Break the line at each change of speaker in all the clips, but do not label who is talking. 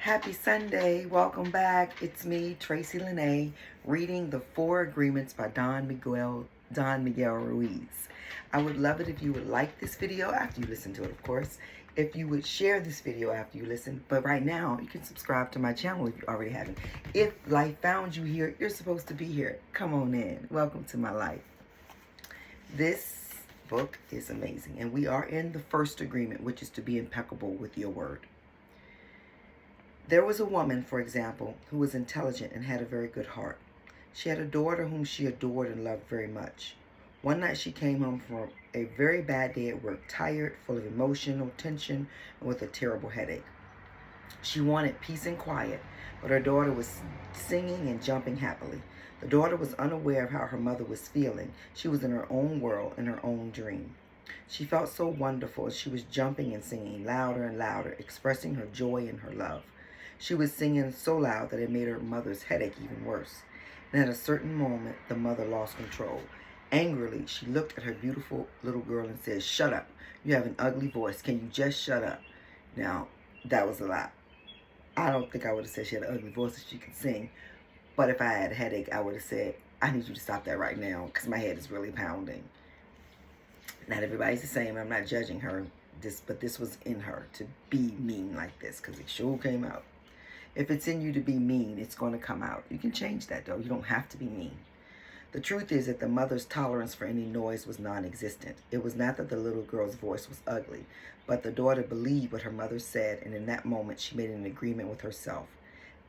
Happy Sunday. Welcome back. It's me, Tracy Lene, reading The Four Agreements by Don Miguel Ruiz. I would love it if you would like this video after you listen to it, of course. If you would share this video after you listen. But right now, you can subscribe to my channel if you already haven't. If life found you here, you're supposed to be here. Come on in. Welcome to my life. This book is amazing. And we are in the first agreement, which is to be impeccable with your word. There was a woman, for example, who was intelligent and had a very good heart. She had a daughter whom she adored and loved very much. One night she came home from a very bad day at work, tired, full of emotional tension, and with a terrible headache. She wanted peace and quiet, but her daughter was singing and jumping happily. The daughter was unaware of how her mother was feeling. She was in her own world, in her own dream. She felt so wonderful as she was jumping and singing louder and louder, expressing her joy and her love. She was singing so loud that it made her mother's headache even worse. And at a certain moment, the mother lost control. Angrily, she looked at her beautiful little girl and said, "Shut up. You have an ugly voice. Can you just shut up?" Now, that was a lot. I don't think I would have said she had an ugly voice if she could sing. But if I had a headache, I would have said, "I need you to stop that right now because my head is really pounding." Not everybody's the same. I'm not judging her. But this was in her to be mean like this because it sure came out. If it's in you to be mean, it's going to come out. You can change that, though. You don't have to be mean. The truth is that the mother's tolerance for any noise was non-existent. It was not that the little girl's voice was ugly, but the daughter believed what her mother said, and in that moment, she made an agreement with herself.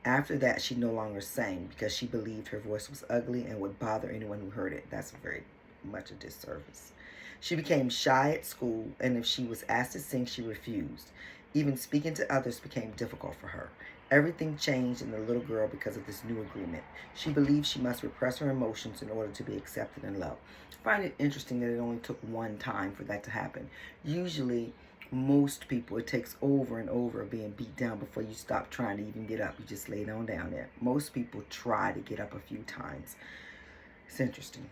After that, she no longer sang because she believed her voice was ugly and would bother anyone who heard it. That's very much a disservice. She became shy at school, and if she was asked to sing, she refused. Even speaking to others became difficult for her. Everything changed in the little girl because of this new agreement. She believed she must repress her emotions in order to be accepted and loved. I find it interesting that it only took one time for that to happen. Usually, most people, it takes over and over being beat down before you stop trying to even get up. You just lay down there. Most people try to get up a few times. It's interesting.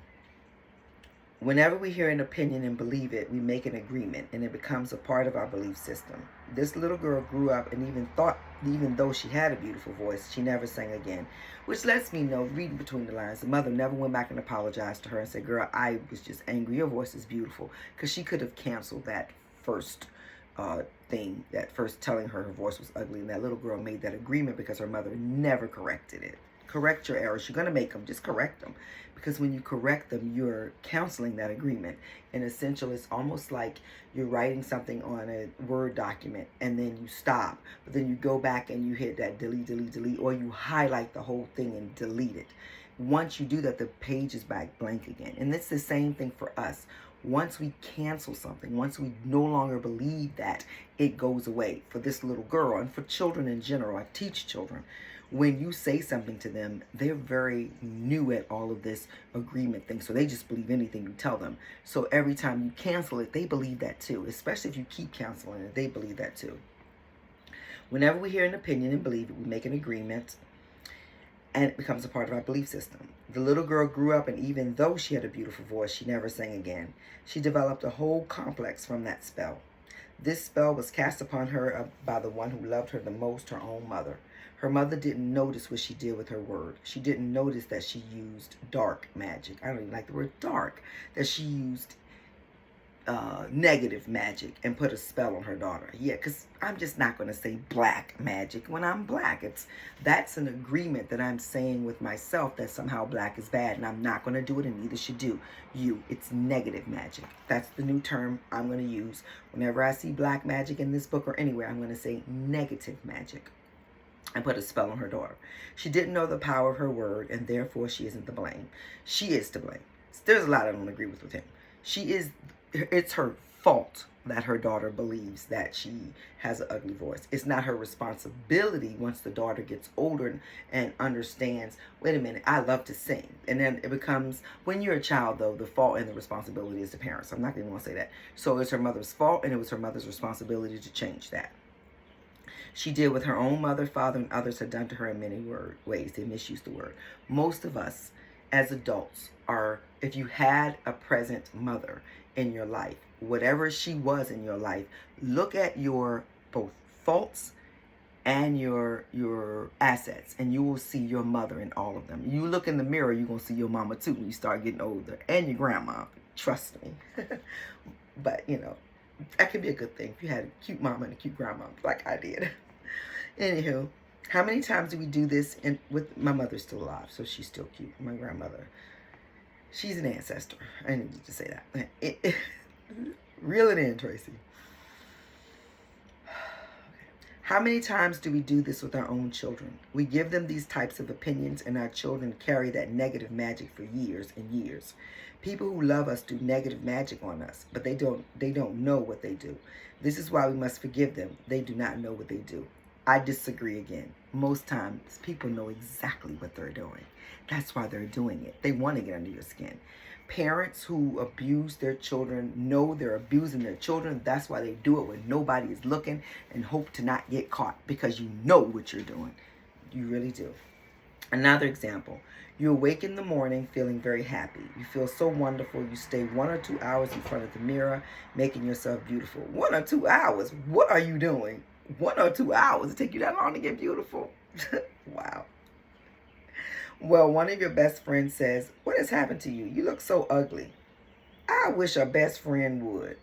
Whenever we hear an opinion and believe it, we make an agreement, and it becomes a part of our belief system. This little girl grew up and even though she had a beautiful voice, she never sang again, which lets me know, reading between the lines, the mother never went back and apologized to her and said, "Girl, I was just angry. Your voice is beautiful," because she could have canceled that first thing, that first telling her voice was ugly, and that little girl made that agreement because her mother never corrected it. Correct your errors. You're going to make them. Just correct them. Because when you correct them, you're canceling that agreement. In essential, it's almost like you're writing something on a Word document and then you stop. But then you go back and you hit that delete, delete, delete, or you highlight the whole thing and delete it. Once you do that, the page is back blank again. And it's the same thing for us. Once we cancel something, once we no longer believe that, it goes away. For this little girl and for children in general, I teach children. When you say something to them, they're very new at all of this agreement thing. So they just believe anything you tell them. So every time you cancel it, they believe that too. Especially if you keep canceling it, they believe that too. Whenever we hear an opinion and believe it, we make an agreement, and it becomes a part of our belief system. The little girl grew up, and even though she had a beautiful voice, she never sang again. She developed a whole complex from that spell. This spell was cast upon her by the one who loved her the most, her own mother. Her mother didn't notice what she did with her word. She didn't notice that she used dark magic. I don't even like the word dark. That she used negative magic and put a spell on her daughter. Yeah, because I'm just not going to say black magic when I'm black. That's an agreement that I'm saying with myself that somehow black is bad, and I'm not going to do it, and neither should you. It's negative magic. That's the new term I'm going to use. Whenever I see black magic in this book or anywhere, I'm going to say negative magic. And put a spell on her daughter. She didn't know the power of her word, and therefore she isn't to blame. She is to blame. There's a lot I don't agree with him. It's her fault that her daughter believes that she has an ugly voice. It's not her responsibility once the daughter gets older and understands, wait a minute, I love to sing. And then it becomes, when you're a child, though, the fault and the responsibility is the parents. I'm not going to want to say that. So it's her mother's fault, and it was her mother's responsibility to change that. She did what her own mother, father, and others had done to her in many ways. They misused the word. Most of us, as adults, if you had a present mother in your life, whatever she was in your life, look at your both faults and your assets, and you will see your mother in all of them. You look in the mirror, you're gonna see your mama too when you start getting older, and your grandma. Trust me. But you know, that could be a good thing if you had a cute mama and a cute grandma like I did. Anywho, how many times do we do this? And with my mother's still alive, so she's still cute. My grandmother, she's an ancestor. I need to say that. Reel it in, Tracy. How many times do we do this with our own children? We give them these types of opinions, and our children carry that negative magic for years and years. People who love us do negative magic on us, but they don't know what they do. This is why we must forgive them. They do not know what they do. I disagree again. Most times people know exactly what they're doing. That's why they're doing it. They want to get under your skin. Parents who abuse their children know they're abusing their children. That's why they do it when nobody is looking, and hope to not get caught, because you know what you're doing. You really do. Another example. You awake in the morning feeling very happy. You feel so wonderful. You stay 1 or 2 hours in front of the mirror, making yourself beautiful. 1 or 2 hours? What are you doing? 1 or 2 hours? It take you that long to get beautiful? Wow. Well, one of your best friends says, "What has happened to you? You look so ugly." I wish a best friend would.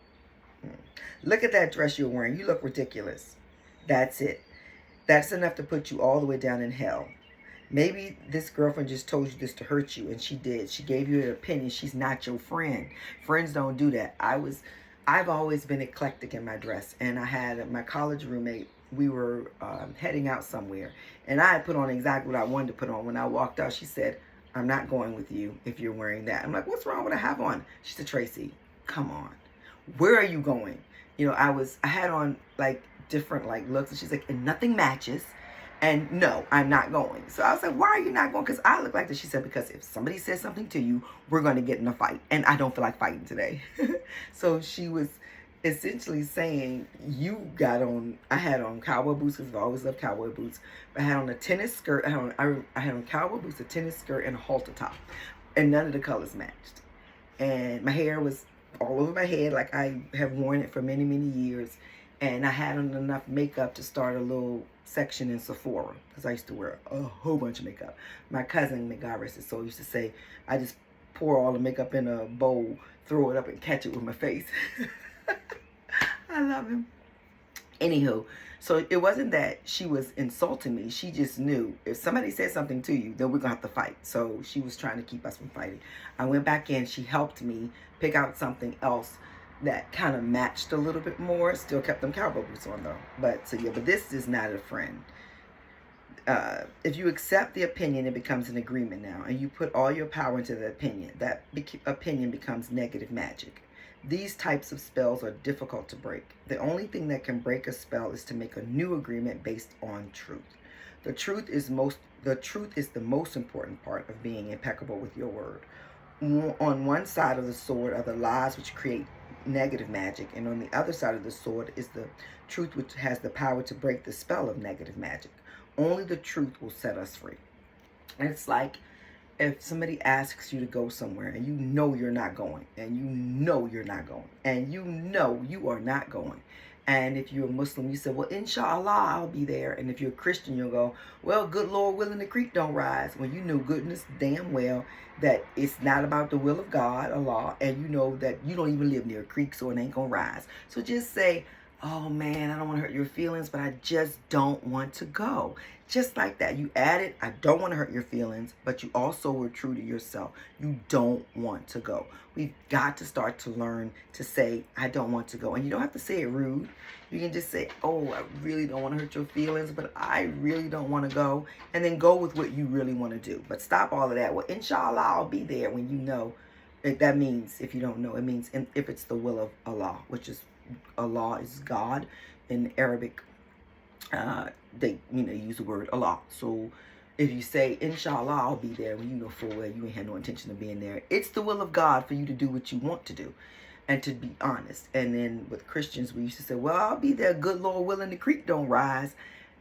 Look at that dress you're wearing. You look ridiculous. That's it. That's enough to put you all the way down in hell. Maybe this girlfriend just told you this to hurt you, and she did. She gave you an opinion. She's not your friend. Friends don't do that. I've always been eclectic in my dress, and I had my college roommate. We were heading out somewhere, and I had put on exactly what I wanted to put on. When I walked out, she said, "I'm not going with you if you're wearing that." I'm like, "What's wrong with what I have on?" She said, "Tracy, come on. Where are you going?" You know, I had on like different like looks, and she's like, "And nothing matches. And no, I'm not going." So I was like, "Why are you not going?" "Because I look like this." She said, "Because if somebody says something to you, we're going to get in a fight. And I don't feel like fighting today." So she was essentially saying, I had on cowboy boots, because I've always loved cowboy boots. But I had on a tennis skirt. I had on cowboy boots, a tennis skirt, and a halter top. And none of the colors matched. And my hair was all over my head, like I have worn it for many, many years. And I had on enough makeup to start a little section in Sephora, because I used to wear a whole bunch of makeup. My cousin, may God rest his soul, used to say, I just pour all the makeup in a bowl, throw it up, and catch it with my face. I love him. Anywho, so it wasn't that she was insulting me. She just knew if somebody said something to you, then we're going to have to fight. So she was trying to keep us from fighting. I went back in. She helped me pick out something else that kind of matched a little bit more. Still kept them cowboy boots on though. But so yeah, but this is not a friend. If you accept the opinion, it becomes an agreement now, and you put all your power into the opinion. That opinion becomes negative magic. These types of spells are difficult to break. The only thing that can break a spell is to make a new agreement based on truth. The truth is the most important part of being impeccable with your word. On one side of the sword are the lies which create negative magic, and on the other side of the sword is the truth, which has the power to break the spell of negative magic. Only the truth will set us free. And it's like if somebody asks you to go somewhere and you know you're not going, and you know you're not going, and you know you are not going. And if you're a Muslim, you say, "Well, inshallah, I'll be there." And if you're a Christian, you'll go, "Well, good Lord willing, the creek don't rise." When you know goodness damn well that it's not about the will of God, Allah, and you know that you don't even live near a creek, so it ain't gonna rise. So just say, "Oh man, I don't want to hurt your feelings, but I just don't want to go." Just like that. You added, "I don't want to hurt your feelings," but you also were true to yourself. You don't want to go. We've got to start to learn to say, "I don't want to go." And you don't have to say it rude. You can just say, "Oh, I really don't want to hurt your feelings, but I really don't want to go." And then go with what you really want to do. But stop all of that. "Well, inshallah, I'll be there," when you know. That means, if you don't know, it means if it's the will of Allah, which is Allah is God. In Arabic, they use the word Allah. So if you say, "Inshallah, I'll be there," when you know full well you ain't had no intention of being there, it's the will of God for you to do what you want to do, and to be honest. And then with Christians, we used to say, "Well, I'll be there, good Lord willing, the creek don't rise."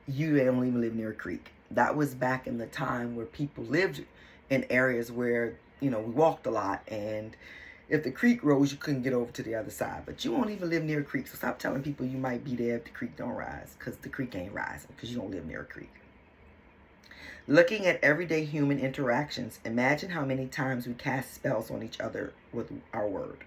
You don't even live near a creek. That was back in the time where people lived in areas where we walked a lot, and If the creek rose, you couldn't get over to the other side. But you won't even live near a creek. So stop telling people you might be there if the creek don't rise. Because the creek ain't rising. Because you don't live near a creek. Looking at everyday human interactions, imagine how many times we cast spells on each other with our word.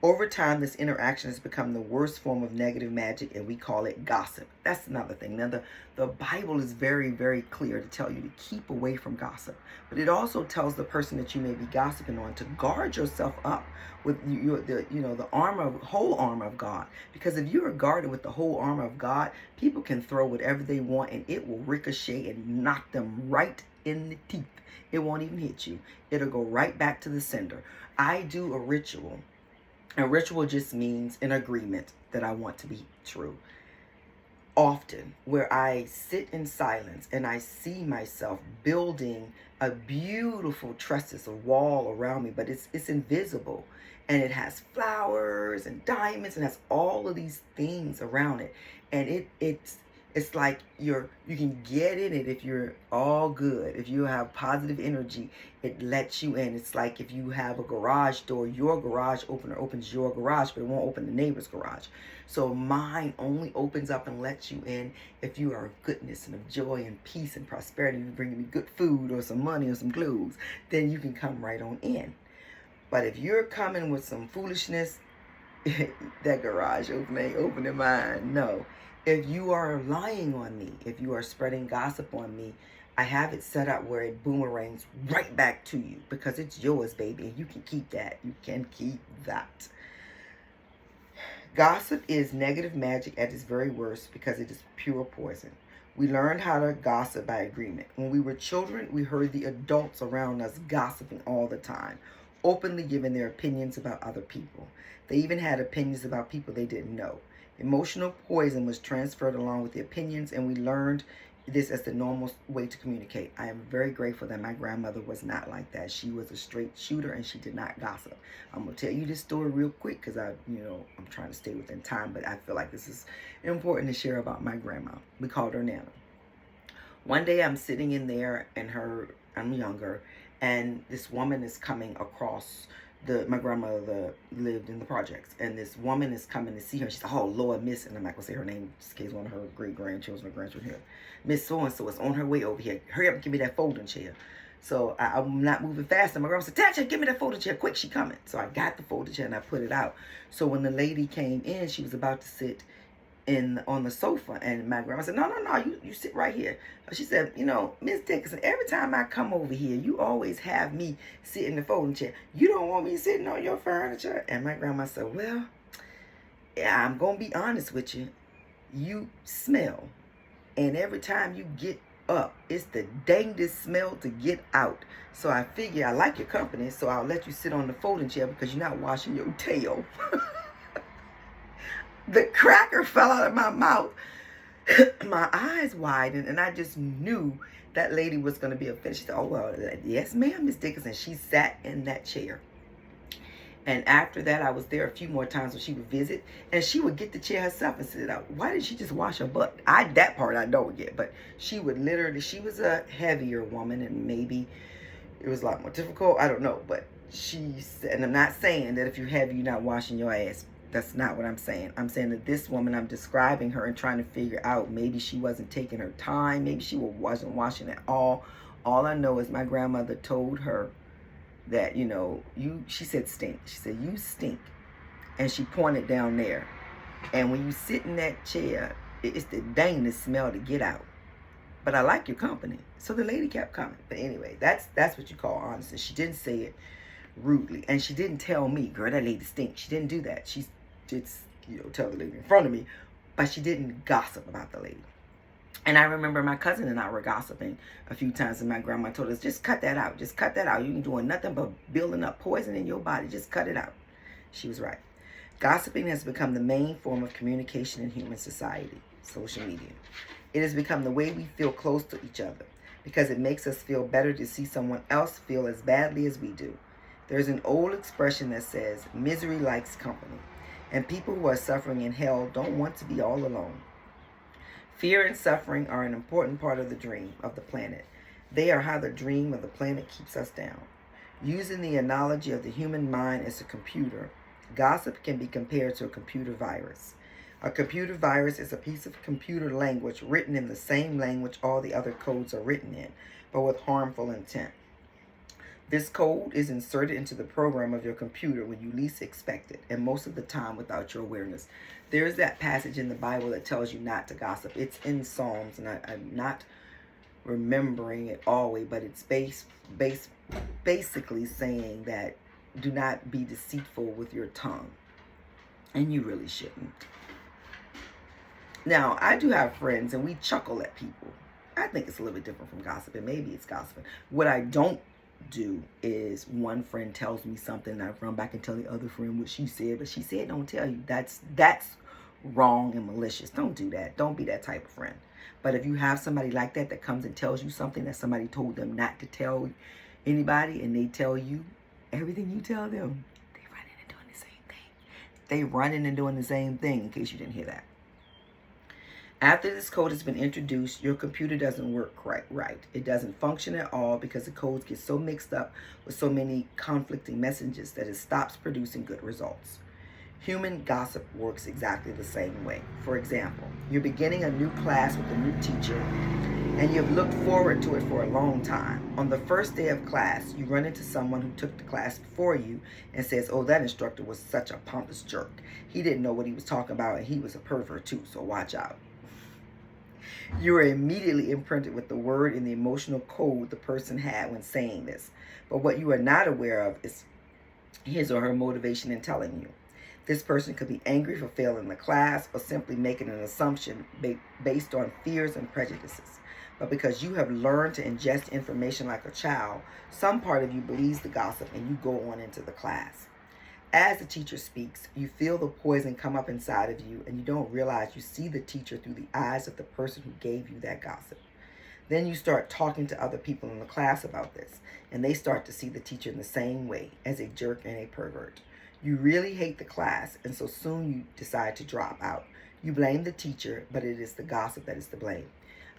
Over time, this interaction has become the worst form of negative magic, and we call it gossip. That's another thing. Now, the Bible is very, very clear to tell you to keep away from gossip. But it also tells the person that you may be gossiping on to guard yourself up with the whole armor of God. Because if you are guarded with the whole armor of God, people can throw whatever they want, and it will ricochet and knock them right in the teeth. It won't even hit you. It'll go right back to the sender. I do a ritual. A ritual just means an agreement that I want to be true. Often, where I sit in silence and I see myself building a beautiful trusses, a wall around me, but it's invisible. And it has flowers and diamonds and has all of these things around it. And it's like you can get in it if you're all good. If you have positive energy, it lets you in. It's like if you have a garage door, your garage opener opens your garage, but it won't open the neighbor's garage. So mine only opens up and lets you in if you are of goodness and of joy and peace and prosperity. You bring me good food or some money or some clothes, then you can come right on in. But if you're coming with some foolishness, that garage opener ain't opening mine. No. If you are lying on me, if you are spreading gossip on me, I have it set up where it boomerangs right back to you because it's yours, baby, and you can keep that. You can keep that. Gossip is negative magic at its very worst because it is pure poison. We learned how to gossip by agreement. When we were children, we heard the adults around us gossiping all the time, openly giving their opinions about other people. They even had opinions about people they didn't know. Emotional poison was transferred along with the opinions, and we learned this as the normal way to communicate. I am very grateful that my grandmother was not like that. She was a straight shooter, and she did not gossip. I'm going to tell you this story real quick because I'm trying to stay within time, but I feel like this is important to share about my grandma. We called her Nana. One day I'm sitting in there, and I'm younger, and this woman is coming across. My grandmother lived in the projects, and this woman is coming to see her. She's like, oh, Lord, Miss, and I'm not going to say her name, just in case one of her great-grandchildren or grandchildren here. Miss so-and-so is on her way over here. Hurry up and give me that folding chair. So I'm not moving fast, and my grandma said, Tatcha, give me that folding chair. Quick, she coming. So I got the folding chair, and I put it out. So when the lady came in, she was about to sit on the sofa, and my grandma said, no, you sit right here. She said, Miss Dickinson, every time I come over here, you always have me sit in the folding chair. You don't want me sitting on your furniture? And my grandma said, well, yeah, I'm going to be honest with you. You smell, and every time you get up, it's the dangest smell to get out. So I figure I like your company, so I'll let you sit on the folding chair because you're not washing your tail. The cracker fell out of my mouth. My eyes widened, and I just knew that lady was going to be offended. She said, oh, well, yes, ma'am, Miss Dickinson. She sat in that chair. And after that, I was there a few more times when she would visit, and she would get the chair herself and sit out. Why didn't she just wash her butt? That part I don't get, but she would literally, she was a heavier woman, and maybe it was a lot more difficult. I don't know, but she said, and I'm not saying that if you're heavy, you're not washing your ass. That's not what I'm saying. I'm saying that this woman, I'm describing her and trying to figure out, maybe she wasn't taking her time. Maybe she wasn't washing at all. All I know is my grandmother told her that, she said stink. She said, you stink. And she pointed down there. And when you sit in that chair, it's the dangest smell to get out. But I like your company. So the lady kept coming. But anyway, that's what you call honesty. She didn't say it rudely. And she didn't tell me, girl, that lady stinks. She didn't do that. She did, tell the lady in front of me. But she didn't gossip about the lady. And I remember my cousin and I were gossiping a few times, and my grandma told us, just cut that out. Just cut that out. You ain't doing nothing but building up poison in your body. Just cut it out. She was right. Gossiping has become the main form of communication in human society, social media. It has become the way we feel close to each other because it makes us feel better to see someone else feel as badly as we do. There's an old expression that says, misery likes company, and people who are suffering in hell don't want to be all alone. Fear and suffering are an important part of the dream of the planet. They are how the dream of the planet keeps us down. Using the analogy of the human mind as a computer, gossip can be compared to a computer virus. A computer virus is a piece of computer language written in the same language all the other codes are written in, but with harmful intent. This code is inserted into the program of your computer when you least expect it, and most of the time without your awareness. There is that passage in the Bible that tells you not to gossip. It's in Psalms, and I'm not remembering it always, but it's basically saying that do not be deceitful with your tongue, and you really shouldn't. Now, I do have friends, and we chuckle at people. I think it's a little bit different from gossiping. Maybe it's gossiping. What I don't do is one friend tells me something, and I run back and tell the other friend what she said, but she said don't tell you. That's wrong and malicious. Don't do that. Don't be that type of friend. But if you have somebody like that comes and tells you something that somebody told them not to tell anybody, and they tell you everything you tell them, they running and doing the same thing. They running and doing the same thing, in case you didn't hear that. After this code has been introduced, your computer doesn't work right. It doesn't function at all because the codes get so mixed up with so many conflicting messages that it stops producing good results. Human gossip works exactly the same way. For example, you're beginning a new class with a new teacher, and you've looked forward to it for a long time. On the first day of class, you run into someone who took the class before you and says, oh, that instructor was such a pompous jerk. He didn't know what he was talking about, and he was a pervert too, so watch out. You are immediately imprinted with the word and the emotional code the person had when saying this. But what you are not aware of is his or her motivation in telling you. This person could be angry for failing the class or simply making an assumption based on fears and prejudices. But because you have learned to ingest information like a child, some part of you believes the gossip and you go on into the class. As the teacher speaks, you feel the poison come up inside of you, and you don't realize you see the teacher through the eyes of the person who gave you that gossip. Then you start talking to other people in the class about this, and they start to see the teacher in the same way, as a jerk and a pervert. You really hate the class, and so soon you decide to drop out. You blame the teacher, but it is the gossip that is to blame.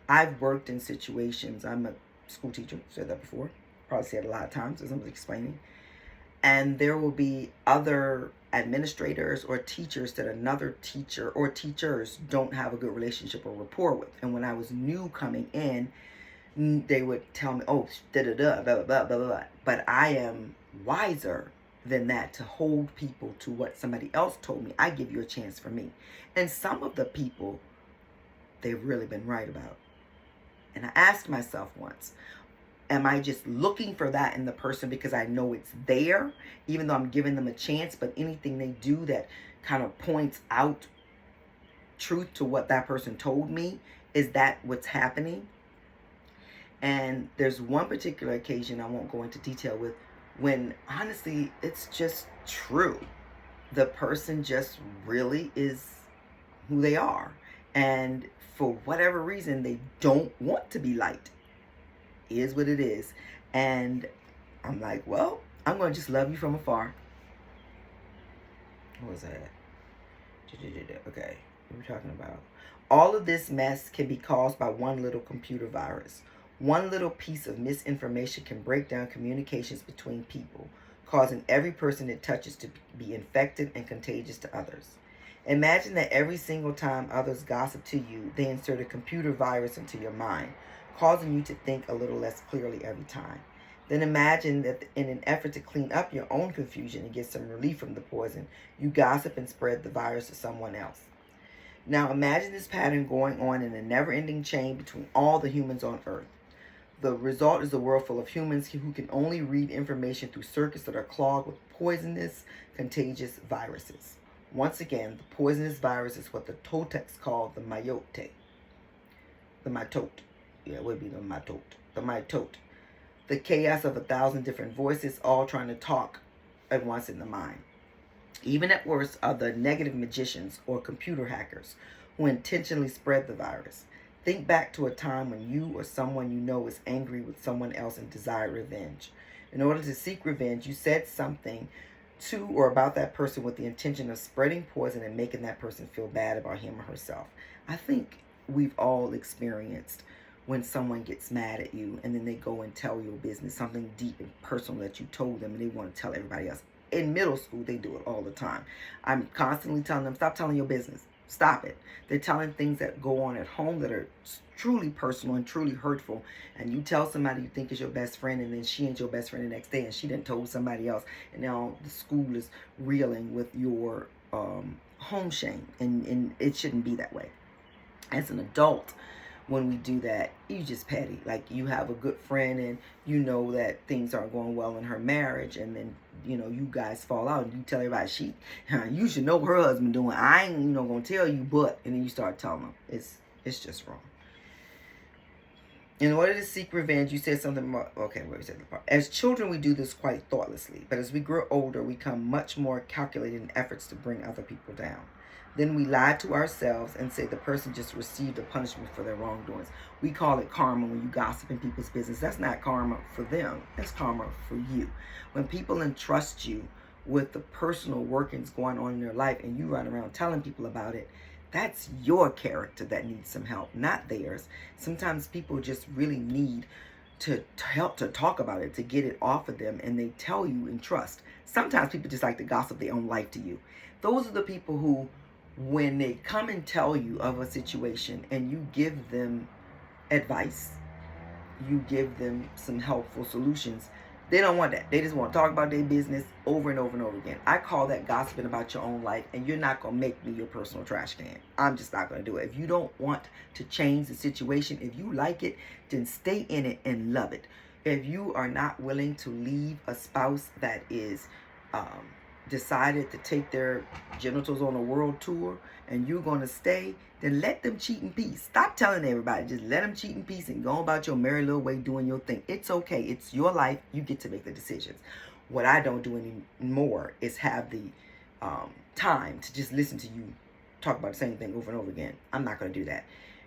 I've worked in situations, I'm a school teacher, said that before, probably said it a lot of times as I was explaining. And there will be other administrators or teachers that another teacher or teachers don't have a good relationship or rapport with. And when I was new coming in, they would tell me, oh, da-da-da, blah, blah, blah, blah, blah. But I am wiser than that to hold people to what somebody else told me. I give you a chance for me. And some of the people, they've really been right about. And I asked myself once, am I just looking for that in the person because I know it's there, even though I'm giving them a chance, but anything they do that kind of points out truth to what that person told me, is that what's happening? And there's one particular occasion I won't go into detail with, when honestly, it's just true. The person just really is who they are. And for whatever reason, they don't want to be liked. Is what it is. And I'm like, well, I'm going to just love you from afar. What was that? Okay, what are we talking about? All of this mess can be caused by one little computer virus. One little piece of misinformation can break down communications between people, causing every person it touches to be infected and contagious to others. Imagine that every single time others gossip to you, they insert a computer virus into your mind, causing you to think a little less clearly every time. Then imagine that in an effort to clean up your own confusion and get some relief from the poison, you gossip and spread the virus to someone else. Now imagine this pattern going on in a never-ending chain between all the humans on Earth. The result is a world full of humans who can only read information through circuits that are clogged with poisonous, contagious viruses. Once again, the poisonous virus is what the Toltecs call the mitote. The mitote. Yeah, it would be the mitote. The mitote. The chaos of 1,000 different voices all trying to talk at once in the mind. Even at worst are the negative magicians or computer hackers who intentionally spread the virus. Think back to a time when you or someone you know was angry with someone else and desired revenge. In order to seek revenge, you said something to or about that person with the intention of spreading poison and making that person feel bad about him or herself. I think we've all experienced when someone gets mad at you and then they go and tell your business, something deep and personal that you told them, and they want to tell everybody else. In middle school, they do it all the time. I'm constantly telling them, stop telling your business. Stop it. They're telling things that go on at home that are truly personal and truly hurtful. And you tell somebody you think is your best friend, and then she ain't your best friend the next day, and she done told somebody else. And now the school is reeling with your home shame. And it shouldn't be that way. As an adult, when we do that, you just petty. Like, you have a good friend and you know that things aren't going well in her marriage, and then you guys fall out and you tell everybody, you should know what her husband doing. I ain't gonna tell you, but, and then you start telling them. It's just wrong. In order to seek revenge, you said something more. Okay, where is that part? As children, we do this quite thoughtlessly, but as we grow older, we become much more calculated in efforts to bring other people down. Then we lie to ourselves and say the person just received a punishment for their wrongdoings. We call it karma when you gossip in people's business. That's not karma for them. That's karma for you. When people entrust you with the personal workings going on in their life and you run around telling people about it, that's your character that needs some help, not theirs. Sometimes people just really need to help to talk about it, to get it off of them, and they tell you in trust. Sometimes people just like to gossip their own life to you. Those are the people who, when they come and tell you of a situation and you give them advice, you give them some helpful solutions, they don't want that. They just want to talk about their business over and over and over again. I call that gossiping about your own life, and you're not going to make me your personal trash can. I'm just not going to do it. If you don't want to change the situation, if you like it, then stay in it and love it. If you are not willing to leave a spouse that is decided to take their genitals on a world tour and you're going to stay, then let them cheat in peace. Stop telling everybody. Just let them cheat in peace and go about your merry little way doing your thing. It's okay. It's your life. You get to make the decisions. What I don't do anymore is have the time to just listen to you talk about the same thing over and over again. I'm not going to do that.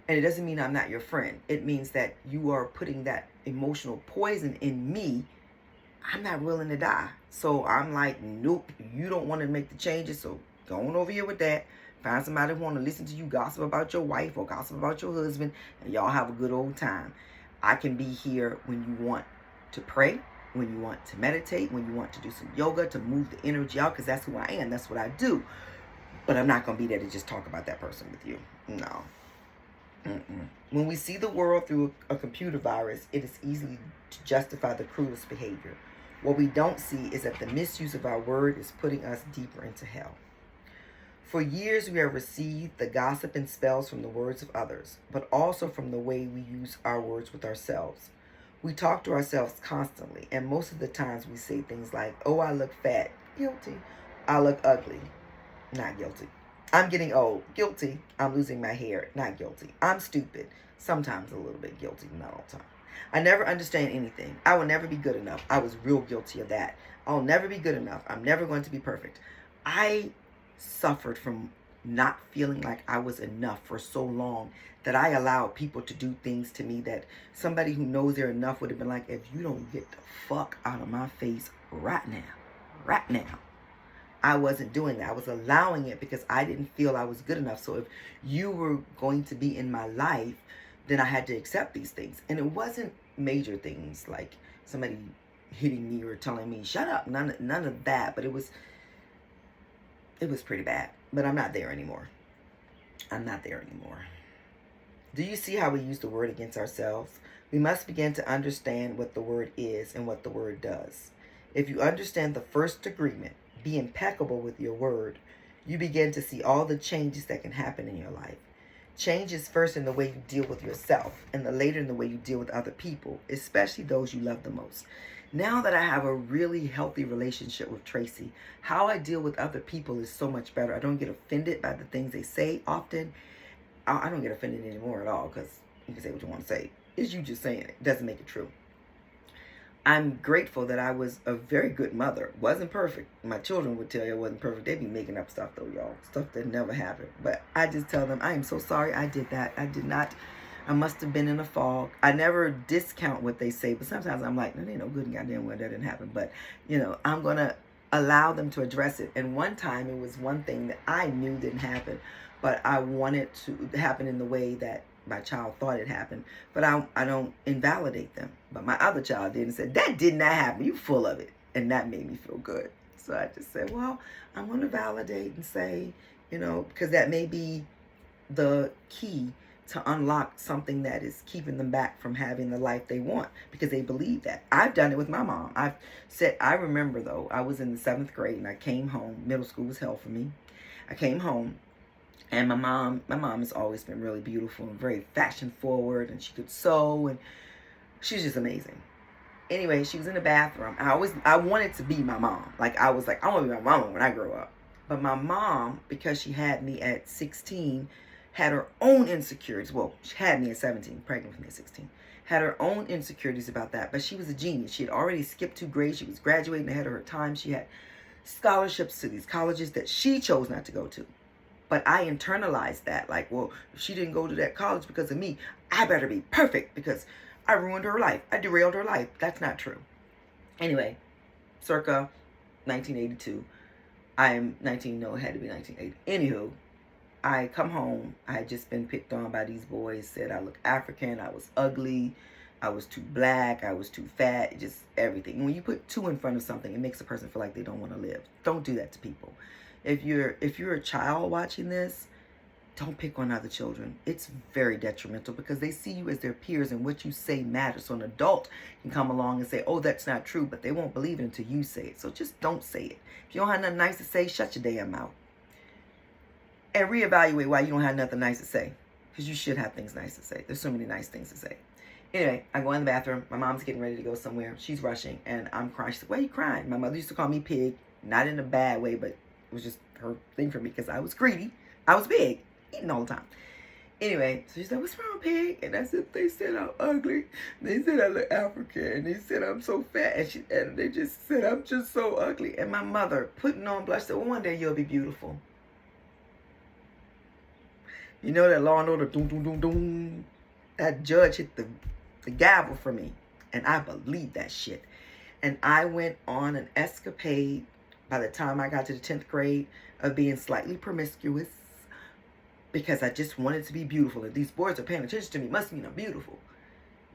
And it doesn't mean I'm not your friend. It means that you are putting that emotional poison in me. I'm not willing to die. So I'm like, nope, you don't want to make the changes, so go on over here with that. Find somebody who want to listen to you gossip about your wife or gossip about your husband, and y'all have a good old time. I can be here when you want to pray, when you want to meditate, when you want to do some yoga, to move the energy out, because that's who I am. That's what I do. But I'm not going to be there to just talk about that person with you. No. When we see the world through a computer virus, it is easy to justify the cruelest behavior. What we don't see is that the misuse of our word is putting us deeper into hell. For years, we have received the gossip and spells from the words of others, but also from the way we use our words with ourselves. We talk to ourselves constantly, and most of the times we say things like, oh, I look fat, guilty. I look ugly, not guilty. I'm getting old, guilty. I'm losing my hair, not guilty. I'm stupid, sometimes a little bit guilty, not all the time. I never understand anything. I will never be good enough. I was real guilty of that. I'll never be good enough. I'm never going to be perfect. I suffered from not feeling like I was enough for so long that I allowed people to do things to me that somebody who knows they're enough would have been like, if you don't get the fuck out of my face right now. I wasn't doing that. I was allowing it because I didn't feel I was good enough. So if you were going to be in my life, then I had to accept these things. And it wasn't major things like somebody hitting me or telling me, shut up. None of that. But it was pretty bad. But I'm not there anymore. Do you see how we use the word against ourselves? We must begin to understand what the word is and what the word does. If you understand the first agreement, be impeccable with your word, you begin to see all the changes that can happen in your life. Change is first in the way you deal with yourself, and the later in the way you deal with other people, especially those you love the most. Now that I have a really healthy relationship with Tracy, how I deal with other people is so much better. I don't get offended by the things they say often. I don't get offended anymore at all, because you can say what you want to say. It's you just saying it. It doesn't make it true. I'm grateful that I was a very good mother. Wasn't perfect. My children would tell you I wasn't perfect. They'd be making up stuff though, y'all. Stuff that never happened. But I just tell them, I am so sorry I did that. I did not. I must have been in a fog. I never discount what they say, but sometimes I'm like, no, ain't no good and goddamn well that didn't happen. But, I'm going to allow them to address it. And one time it was one thing that I knew didn't happen, but I wanted to happen in the way that my child thought it happened, but I don't invalidate them. But my other child did and said, that did not happen. You full of it. And that made me feel good. So I just said, well, I'm going to validate and say, because that may be the key to unlock something that is keeping them back from having the life they want, because they believe that. I've done it with my mom. I remember though, I was in the 7th grade and I came home. Middle school was hell for me. I came home and my mom has always been really beautiful and very fashion forward, and she could sew, and she's just amazing. Anyway, she was in the bathroom. I wanted to be my mom. Like, I was like, I want to be my mama when I grow up. But my mom, because she had me at 16, had her own insecurities. Well, she had me at 17, pregnant with me at 16. Had her own insecurities about that. But she was a genius. She had already skipped 2 grades. She was graduating ahead of her time. She had scholarships to these colleges that she chose not to go to. But I internalized that. Like, well, if she didn't go to that college because of me, I better be perfect because I ruined her life. I derailed her life. That's not true. Anyway, circa 1982. I am 19, no, it had to be 1980. Anywho, I come home. I had just been picked on by these boys, said I look African, I was ugly, I was too black, I was too fat, just everything. When you put 2 in front of something, it makes a person feel like they don't want to live. Don't do that to people. If you're a child watching this, don't pick on other children. It's very detrimental because they see you as their peers and what you say matters. So an adult can come along and say, oh, that's not true, but they won't believe it until you say it. So just don't say it. If you don't have nothing nice to say, shut your damn mouth. And reevaluate why you don't have nothing nice to say. Because you should have things nice to say. There's so many nice things to say. Anyway, I go in the bathroom. My mom's getting ready to go somewhere. She's rushing and I'm crying. She's like, why are you crying? My mother used to call me pig. Not in a bad way, but it was just her thing for me because I was greedy. I was big. Eating all the time. Anyway, so she's like, what's wrong, pig? And I said, they said I'm ugly. They said I look African. And they said I'm so fat. And they just said I'm just so ugly. And my mother, putting on blush, said, well, one day you'll be beautiful. You know that Law and Order, doom, doom, doom, doom. That judge hit the gavel for me. And I believed that shit. And I went on an escapade by the time I got to the 10th grade of being slightly promiscuous. Because I just wanted to be beautiful. If these boys are paying attention to me, must mean I'm beautiful.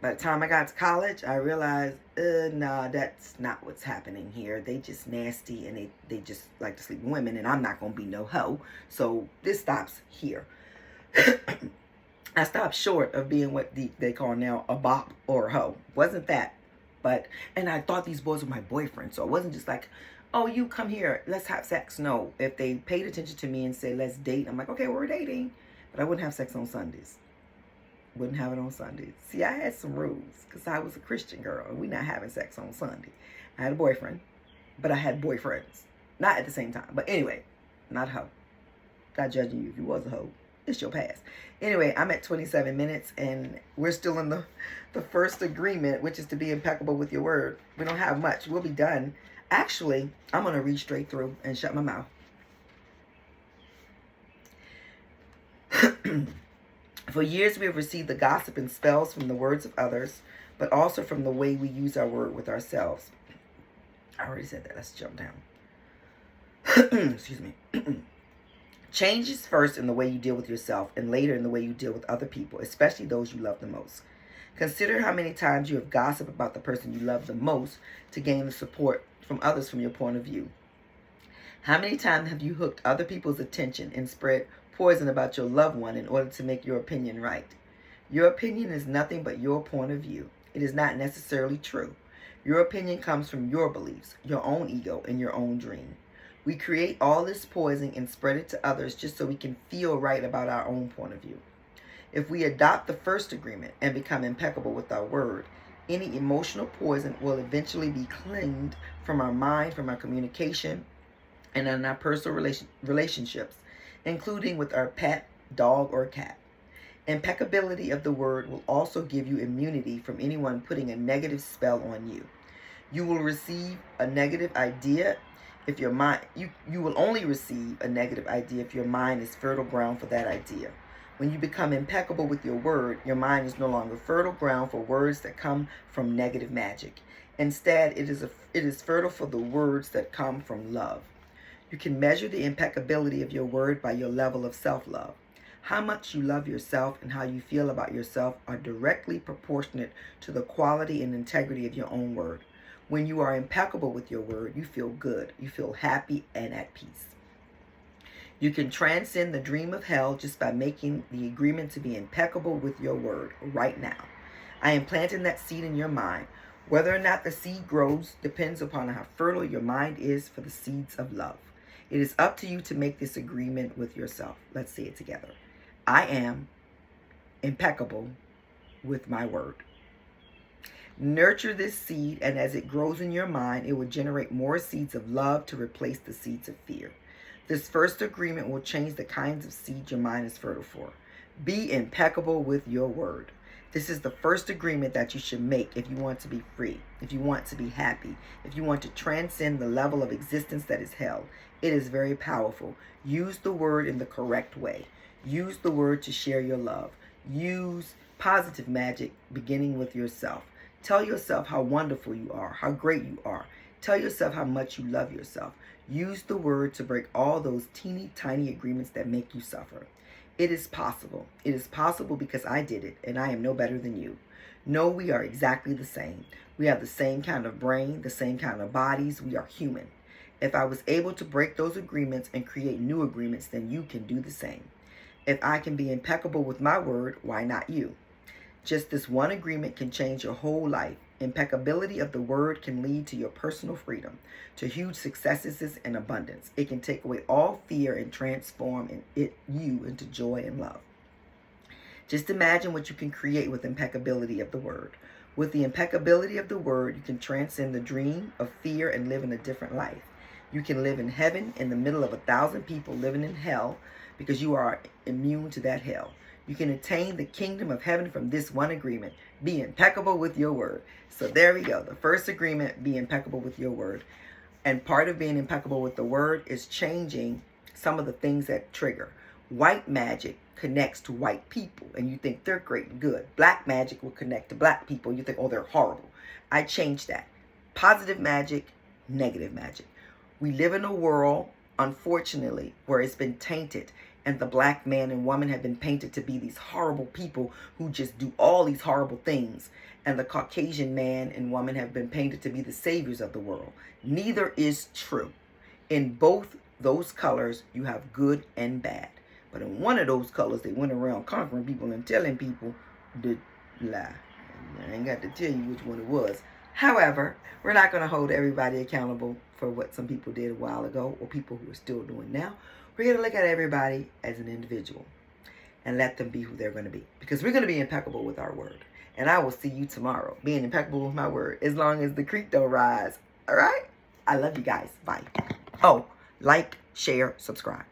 By the time I got to college, I realized, nah, that's not what's happening here. They just nasty and they just like to sleep with women, and I'm not going to be no hoe. So this stops here. I stopped short of being what they call now a bop or a hoe. Wasn't that. And I thought these boys were my boyfriend. So it wasn't just like, oh, you come here, let's have sex. No, if they paid attention to me and said, let's date, I'm like, okay, we're dating. But I wouldn't have sex on Sundays. Wouldn't have it on Sundays. See, I had some rules because I was a Christian girl and we're not having sex on Sunday. I had a boyfriend, but I had boyfriends. Not at the same time. But anyway, not a hoe. Not judging you if you was a hoe. It's your past. Anyway, I'm at 27 minutes and we're still in the first agreement, which is to be impeccable with your word. We don't have much. We'll be done. Actually, I'm going to read straight through and shut my mouth. For years, we have received the gossip and spells from the words of others, but also from the way we use our word with ourselves. I already said that. Let's jump down. Excuse me. Change is first in the way you deal with yourself and later in the way you deal with other people, especially those you love the most. Consider how many times you have gossiped about the person you love the most to gain the support from others from your point of view. How many times have you hooked other people's attention and spread poison about your loved one in order to make your opinion right? Your opinion is nothing but your point of view. It is not necessarily true. Your opinion comes from your beliefs, your own ego, and your own dream. We create all this poison and spread it to others just so we can feel right about our own point of view. If we adopt the first agreement and become impeccable with our word, any emotional poison will eventually be cleaned from our mind, from our communication, and in our personal relationships, including with our pet, dog, or cat. Impeccability of the word will also give you immunity from anyone putting a negative spell on you. You will receive a negative idea if your mind, you will only receive a negative idea if your mind is fertile ground for that idea. When you become impeccable with your word, your mind is no longer fertile ground for words that come from negative magic. Instead, it is fertile for the words that come from love. You can measure the impeccability of your word by your level of self-love. How much you love yourself and how you feel about yourself are directly proportionate to the quality and integrity of your own word. When you are impeccable with your word, you feel good, you feel happy and at peace. You can transcend the dream of hell just by making the agreement to be impeccable with your word right now. I am planting that seed in your mind. Whether or not the seed grows depends upon how fertile your mind is for the seeds of love. It is up to you to make this agreement with yourself. Let's say it together. I am impeccable with my word. Nurture this seed, and as it grows in your mind, it will generate more seeds of love to replace the seeds of fear. This first agreement will change the kinds of seeds your mind is fertile for. Be impeccable with your word. This is the first agreement that you should make if you want to be free, if you want to be happy, if you want to transcend the level of existence that is hell. It is very powerful. Use the word in the correct way. Use the word to share your love. Use positive magic beginning with yourself. Tell yourself how wonderful you are, how great you are. Tell yourself how much you love yourself. Use the word to break all those teeny tiny agreements that make you suffer. It is possible. It is possible because I did it, and I am no better than you. No, we are exactly the same. We have the same kind of brain, the same kind of bodies. We are human. If I was able to break those agreements and create new agreements, then you can do the same. If I can be impeccable with my word, why not you? Just this one agreement can change your whole life. Impeccability of the word can lead to your personal freedom, to huge successes and abundance. It can take away all fear and transform you into joy and love. Just imagine what you can create with impeccability of the word. With the impeccability of the word, you can transcend the dream of fear and live in a different life. You can live in heaven in the middle of 1,000 people living in hell because you are immune to that hell. You can attain the kingdom of heaven from this one agreement. Be impeccable with your word. So there we go. The first agreement, be impeccable with your word. And part of being impeccable with the word is changing some of the things that trigger. White magic connects to white people, and you think they're great and good. Black magic will connect to black people. You think, oh, they're horrible. I changed that. Positive magic, negative magic. We live in a world, unfortunately, where it's been tainted, and the black man and woman have been painted to be these horrible people who just do all these horrible things. And the Caucasian man and woman have been painted to be the saviors of the world. Neither is true. In both those colors, you have good and bad. But in one of those colors, they went around conquering people and telling people the lie. I ain't got to tell you which one it was. However, we're not going to hold everybody accountable for what some people did a while ago or people who are still doing now. We're going to look at everybody as an individual and let them be who they're going to be. Because we're going to be impeccable with our word. And I will see you tomorrow being impeccable with my word as long as the creek don't rise. All right? I love you guys. Bye. Oh, like, share, subscribe.